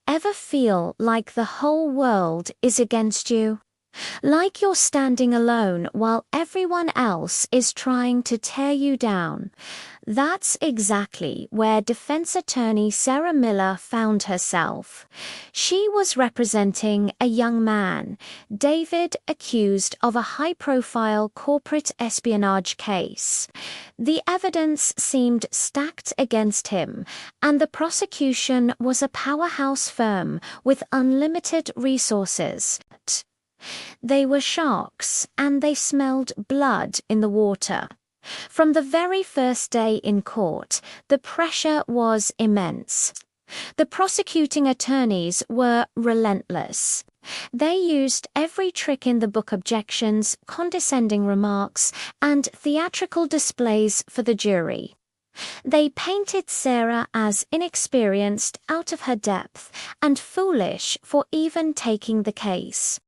Ever feel like the whole world is against you? Like you're standing alone while everyone else is trying to tear you down? That's exactly where defense attorney Sarah Miller found herself. She was representing a young man, David, accused of a high-profile corporate espionage case. The evidence seemed stacked against him, and the prosecution was a powerhouse firm with unlimited resources. They were sharks, and they smelled blood in the water. From the very first day in court, the pressure was immense. The prosecuting attorneys were relentless. They used every trick in the book: objections, condescending remarks, and theatrical displays for the jury. They painted Sarah as inexperienced, out of her depth, and foolish for even taking the case.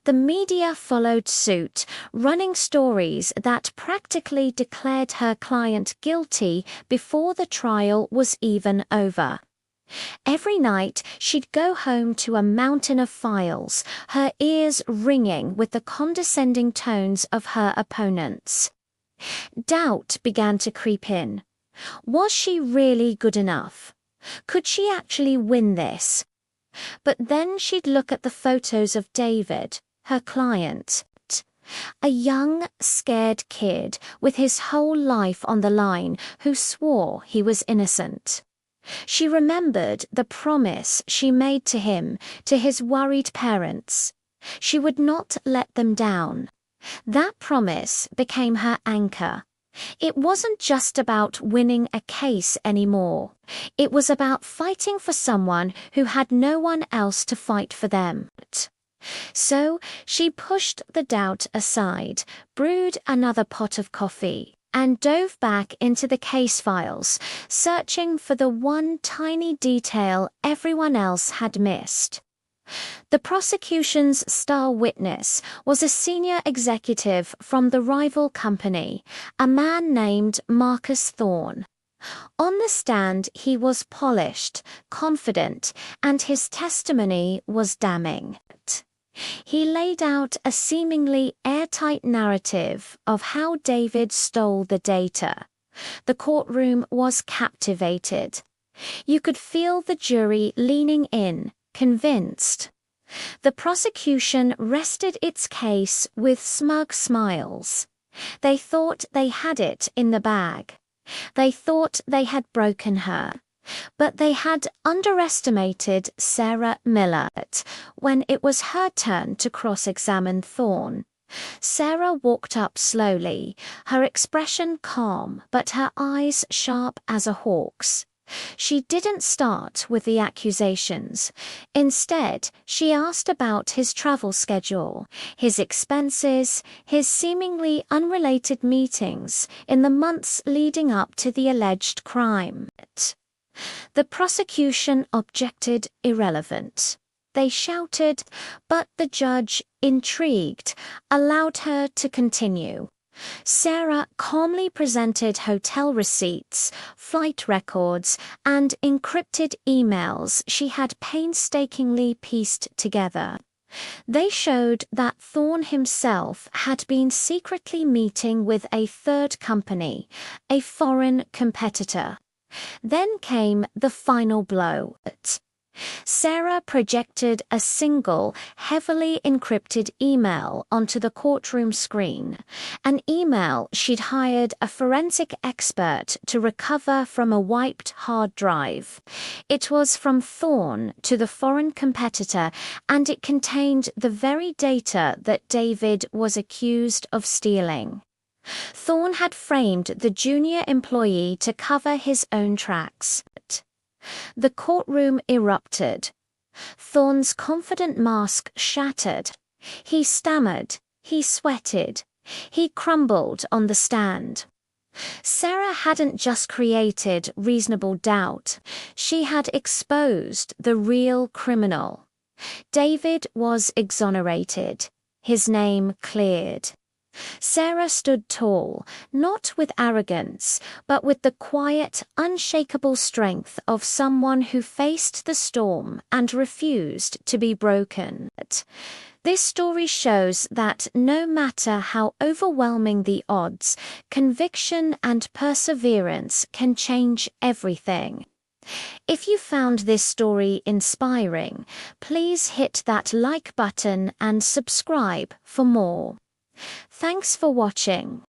The media followed suit, running stories that practically declared her client guilty before the trial was even over. Every night, she'd go home to a mountain of files, her ears ringing with the condescending tones of her opponents. Doubt began to creep in. Was she really good enough? Could she actually win this? But then she'd look at the photos of David, her client, a young, scared kid with his whole life on the line who swore he was innocent. She remembered the promise she made to him, to his worried parents. She would not let them down. That promise became her anchor. It wasn't just about winning a case anymore. It was about fighting for someone who had no one else to fight for them. So she pushed the doubt aside, brewed another pot of coffee, and dove back into the case files, searching for the one tiny detail everyone else had missed. The prosecution's star witness was a senior executive from the rival company, a man named Marcus Thorne. On the stand, he was polished, confident, and his testimony was damning. He laid out a seemingly airtight narrative of how David stole the data. The courtroom was captivated. You could feel the jury leaning in, convinced. The prosecution rested its case with smug smiles. They thought they had it in the bag. They thought they had broken her. But they had underestimated Sarah Miller when it was her turn to cross-examine Thorne. Sarah walked up slowly, her expression calm but her eyes sharp as a hawk's. She didn't start with the accusations. Instead, she asked about his travel schedule, his expenses, his seemingly unrelated meetings in the months leading up to the alleged crime. The prosecution objected irrelevant. They shouted, but the judge, intrigued, allowed her to continue. Sarah calmly presented hotel receipts, flight records, and encrypted emails she had painstakingly pieced together. They showed that Thorne himself had been secretly meeting with a third company, a foreign competitor. Then came the final blow. Sarah projected a single, heavily encrypted email onto the courtroom screen, an email she'd hired a forensic expert to recover from a wiped hard drive. It was from Thorne to the foreign competitor, and it contained the very data that David was accused of stealing. Thorne had framed the junior employee to cover his own tracks. The courtroom erupted. Thorne's confident mask shattered. He stammered, he sweated, he crumbled on the stand. Sarah hadn't just created reasonable doubt, she had exposed the real criminal. David was exonerated, his name cleared. Sarah stood tall, not with arrogance, but with the quiet, unshakable strength of someone who faced the storm and refused to be broken. This story shows that no matter how overwhelming the odds, conviction and perseverance can change everything. If you found this story inspiring, please hit that like button and subscribe for more. Thanks for watching.